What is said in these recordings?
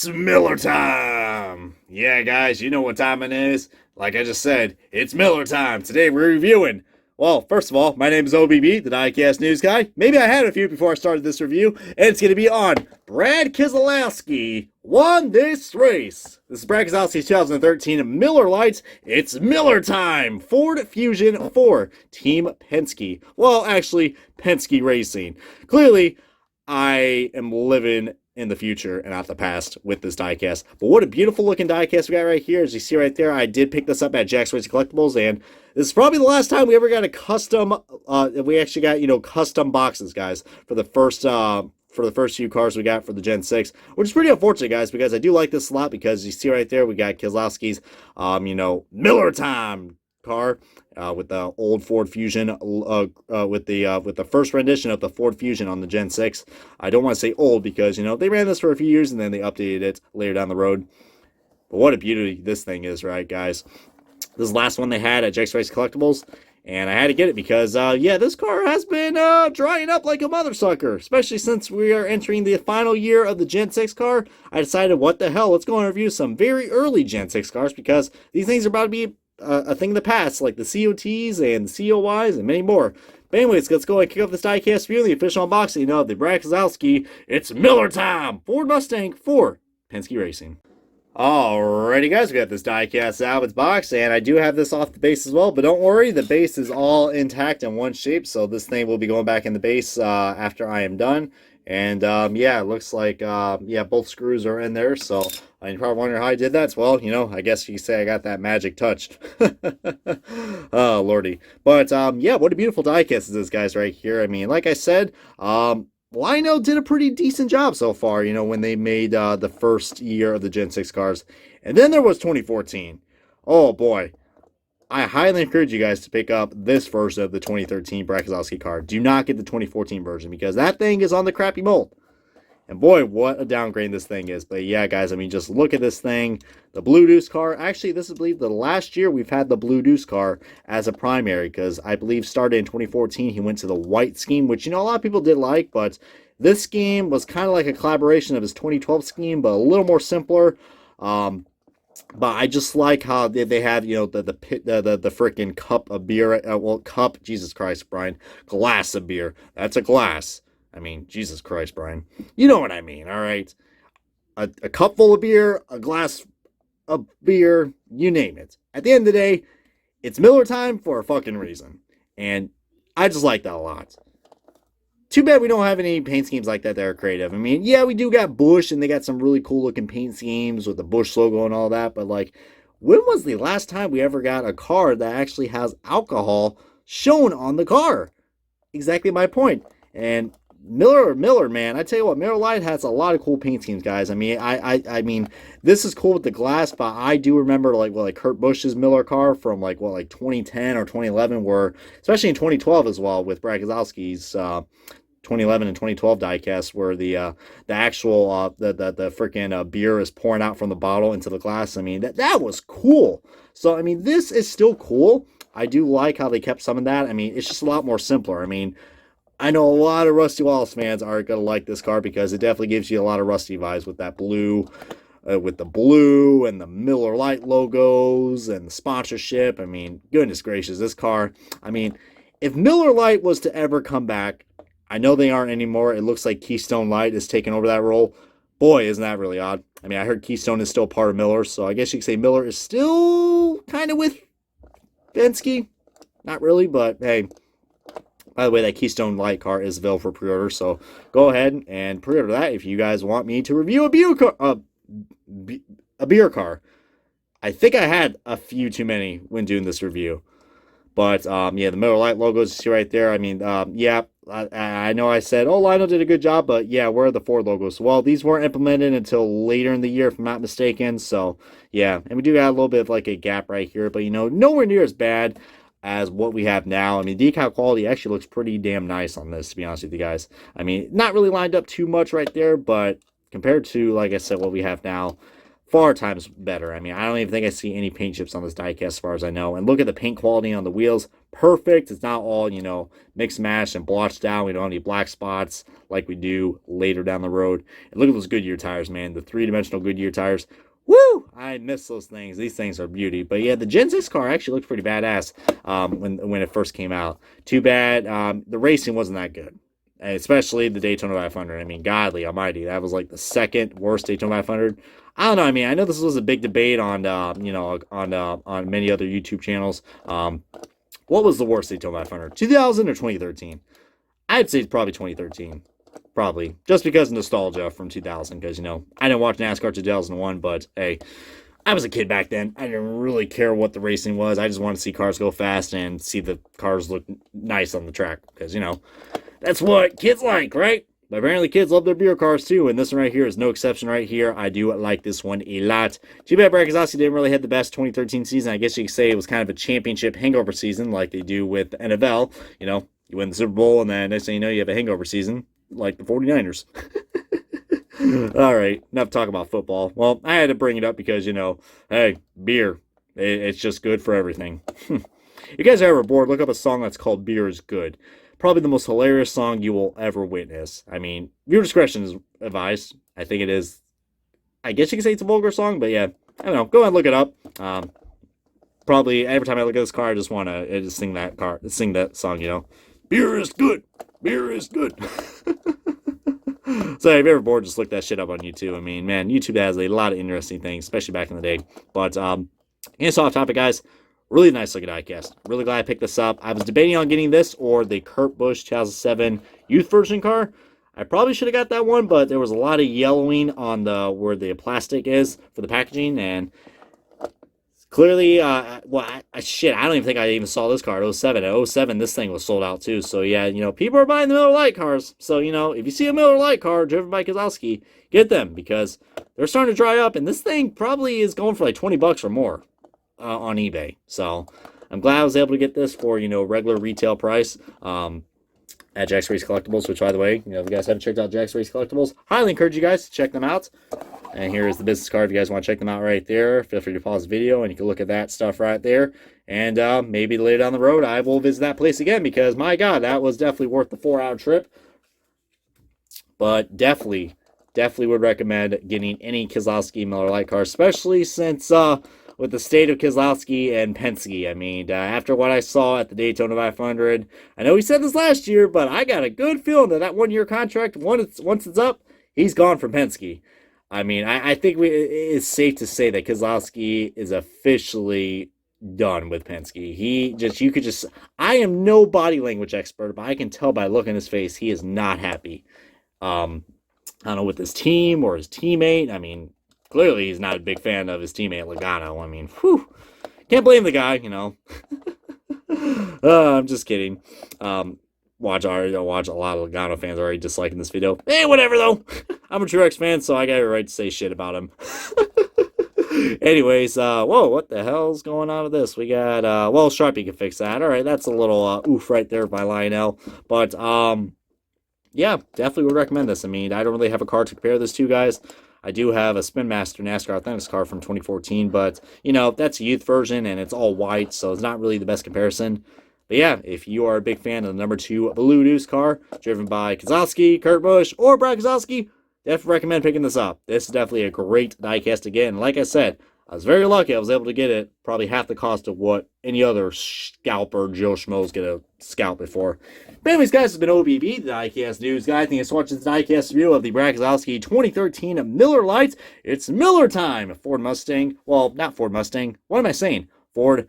It's Miller time! Yeah, guys, you know what time it is. Like I just said, it's Miller time. Today we're reviewing. Well, first of all, my name is OBB, the Diecast News Guy. Maybe I had a few before I started this review, and it's going to be on Brad Keselowski won this race. This is Brad Keselowski's 2013 Miller Lite. It's Miller time! Ford Fusion 4, Team Penske. Well, actually, Penske Racing. Clearly, I am living in the future and not the past with this diecast. But what a beautiful looking diecast we got right here. As you see right there, I did pick this up at Jack's Racing Collectibles, and this is probably the last time we ever got a custom, we actually got, custom boxes, guys, for the first few cars we got for the Gen 6, which is pretty unfortunate, guys, because I do like this a lot, because you see right there, we got Keselowski's, Miller time car, with the old Ford Fusion, with the first rendition of the Ford Fusion on the Gen 6. I don't want to say old because, they ran this for a few years and then they updated it later down the road. But what a beauty this thing is, right, guys? This is the last one they had at Jack's Racing Collectibles, and I had to get it because, this car has been drying up like a mother sucker, especially since we are entering the final year of the Gen 6 car. I decided, what the hell, let's go and review some very early Gen 6 cars, because these things are about to be a thing of the past, like the COTs and the COYs and many more. But anyways, let's go and kick off this diecast review, the official unboxing of the Brad Keselowski. It's Miller time! Ford Mustang for Penske Racing. Alrighty, guys, we got this diecast out of its box, and I do have this off the base as well, but don't worry, the base is all intact in one shape, so this thing will be going back in the base after I am done. And it looks like both screws are in there, so you're probably wondering how I did that. Well, I guess you say I got that magic touch. Oh, lordy. But what a beautiful diecast is this, guys, right here. I mean, like I said, Lino did a pretty decent job so far, when they made the first year of the Gen 6 cars. And then there was 2014. Oh, boy. I highly encourage you guys to pick up this version of the 2013 Brad Keselowski car. Do not get the 2014 version, because that thing is on the crappy mold. And boy, what a downgrade this thing is. But yeah, guys, I mean, just look at this thing. The Blue Deuce car. Actually, this is, I believe, the last year we've had the Blue Deuce car as a primary, because I believe started in 2014. He went to the white scheme, which, a lot of people did like, but this scheme was kind of like a collaboration of his 2012 scheme, but a little more simpler. But I just like how they have, the freaking cup of beer. Cup, Jesus Christ, Brian. Glass of beer. That's a glass. I mean, Jesus Christ, Brian. You know what I mean, all right? A cup full of beer, a glass of beer, you name it. At the end of the day, it's Miller time for a fucking reason. And I just like that a lot. Too bad we don't have any paint schemes like that are creative. I mean, yeah, we do got Busch, and they got some really cool looking paint schemes with the Busch logo and all that. But, when was the last time we ever got a car that actually has alcohol shown on the car? Exactly my point. And Miller, man, I tell you what, Miller Lite has a lot of cool paint schemes, guys. I mean, I mean, this is cool with the glass, but I do remember, Kurt Busch's Miller car from, 2010 or 2011, where, especially in 2012 as well, with Brad Keselowski's 2011 and 2012 diecast, where the actual the freaking beer is pouring out from the bottle into the glass. I mean, that was cool. So I mean, this is still cool. I do like how they kept some of that. I mean, it's just a lot more simpler. I mean, I know a lot of Rusty Wallace fans are gonna like this car, because it definitely gives you a lot of Rusty vibes with that blue. With the blue and the Miller Lite logos and the sponsorship. I mean, goodness gracious, this car. I mean, if Miller Lite was to ever come back, I know they aren't anymore. It looks like Keystone Light is taking over that role. Boy, isn't that really odd. I mean, I heard Keystone is still part of Miller, so I guess you could say Miller is still kind of with Penske. Not really, but hey. By the way, that Keystone Light car is available for pre-order, so go ahead and pre-order that if you guys want me to review a beer car. I think I had a few too many when doing this review. But, the Miller Lite logos you see right there. I mean, I know I said, Lionel did a good job, but yeah, where are the Ford logos? Well, these weren't implemented until later in the year, if I'm not mistaken. So, yeah, and we do have a little bit of a gap right here, but, nowhere near as bad as what we have now. I mean, decal quality actually looks pretty damn nice on this, to be honest with you guys. I mean, not really lined up too much right there, but compared to, like I said, what we have now, far times better. I mean, I don't even think I see any paint chips on this diecast as far as I know. And look at the paint quality on the wheels. Perfect. It's not all, mix match and blotched out. We don't have any black spots like we do later down the road. And look at those Goodyear tires, man. The three-dimensional Goodyear tires. Woo! I miss those things. These things are beauty. But yeah, the Gen 6 car actually looked pretty badass when it first came out. Too bad the racing wasn't that good. Especially the Daytona 500. I mean, godly almighty. That was like the second worst Daytona 500. I don't know. I mean, I know this was a big debate on many other YouTube channels. What was the worst Daytona 500? 2000 or 2013? I'd say it's probably 2013. Probably. Just because of nostalgia from 2000. Because, I didn't watch NASCAR 2001, but hey, I was a kid back then. I didn't really care what the racing was. I just wanted to see cars go fast and see the cars look nice on the track. Because, that's what kids like, right? But apparently kids love their beer cars too, and this one right here is no exception right here. I do like this one a lot. Too bad Brad Keselowski didn't really have the best 2013 season. I guess you could say it was kind of a championship hangover season like they do with the NFL. You win the Super Bowl, and then next thing you know, you have a hangover season like the 49ers. All right, enough talk about football. Well, I had to bring it up because, hey, beer. It's just good for everything. You guys are ever bored, look up a song that's called Beer is Good. Probably the most hilarious song you will ever witness. I mean, viewer discretion is advised. I think it is. I guess you could say it's a vulgar song, but yeah, I don't know. Go ahead and look it up. Probably every time I look at this car, I just want to sing that song. Beer is good. Beer is good. So if you're ever bored, just look that shit up on YouTube. I mean, man, YouTube has a lot of interesting things, especially back in the day. But it's off topic, guys. Really nice looking diecast. Really glad I picked this up. I was debating on getting this or the Kurt Busch 2007 youth version car. I probably should have got that one, but there was a lot of yellowing on where the plastic is for the packaging, and clearly, I don't even think I even saw this car. 07. At 07, this thing was sold out too. So yeah, people are buying the Miller Lite cars. So, if you see a Miller Lite car driven by Keselowski, get them because they're starting to dry up, and this thing probably is going for like $20 or more. On eBay. So I'm glad I was able to get this for, regular retail price at Jack's Race Collectibles, which, by the way, if you guys haven't checked out Jack's Race Collectibles, highly encourage you guys to check them out. And here is the business card if you guys want to check them out right there. Feel free to pause the video and you can look at that stuff right there. And maybe later down the road, I will visit that place again because, my God, that was definitely worth the 4-hour trip. But definitely would recommend getting any Keselowski Miller Lite car, especially since with the state of Keselowski and Penske. I mean, after what I saw at the Daytona 500, I know he said this last year, but I got a good feeling that 1-year contract, once it's up, he's gone from Penske. I mean, I think it's safe to say that Keselowski is officially done with Penske. I am no body language expert, but I can tell by looking at his face, he is not happy. I don't know, with his team or his teammate. I mean, clearly, he's not a big fan of his teammate, Logano. I mean, can't blame the guy, I'm just kidding. Watch a lot of Logano fans already disliking this video. Hey, whatever, though. I'm a Truex fan, so I got a right to say shit about him. Anyways, whoa, what the hell's going on with this? We got, Sharpie can fix that. All right, that's a little oof right there by Lionel. But, yeah, definitely would recommend this. I mean, I don't really have a car to compare this to, guys. I do have a Spin Master NASCAR Authentics car from 2014, but, that's a youth version, and it's all white, so it's not really the best comparison. But yeah, if you are a big fan of the number 2 Blue Deuce car, driven by Keselowski, Kurt Busch, or Brad Keselowski, definitely recommend picking this up. This is definitely a great diecast again. Like I said, I was very lucky I was able to get it probably half the cost of what any other scalper Joe Schmo's going to scalp it for. But anyways, guys, this has been OBB, the Diecast News Guy. Thanks for watching this Diecast review of the Brad Keselowski 2013 Miller Lite. It's Miller time. Ford Mustang. Well, not Ford Mustang. What am I saying? Ford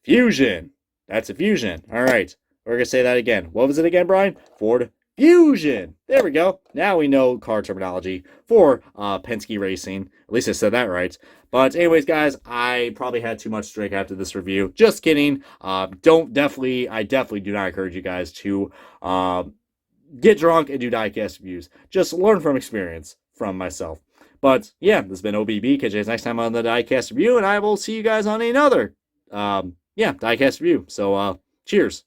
Fusion. That's a Fusion. All right. We're going to say that again. What was it again, Brian? Ford Fusion. There we go. Now we know car terminology for Penske Racing. At least I said that right. But anyways, guys, I probably had too much to drink after this review. Just kidding. I definitely do not encourage you guys to get drunk and do diecast reviews. Just learn from experience from myself. But yeah, this has been OBB. Catch you guys next time on the diecast review, and I will see you guys on another diecast review. So cheers.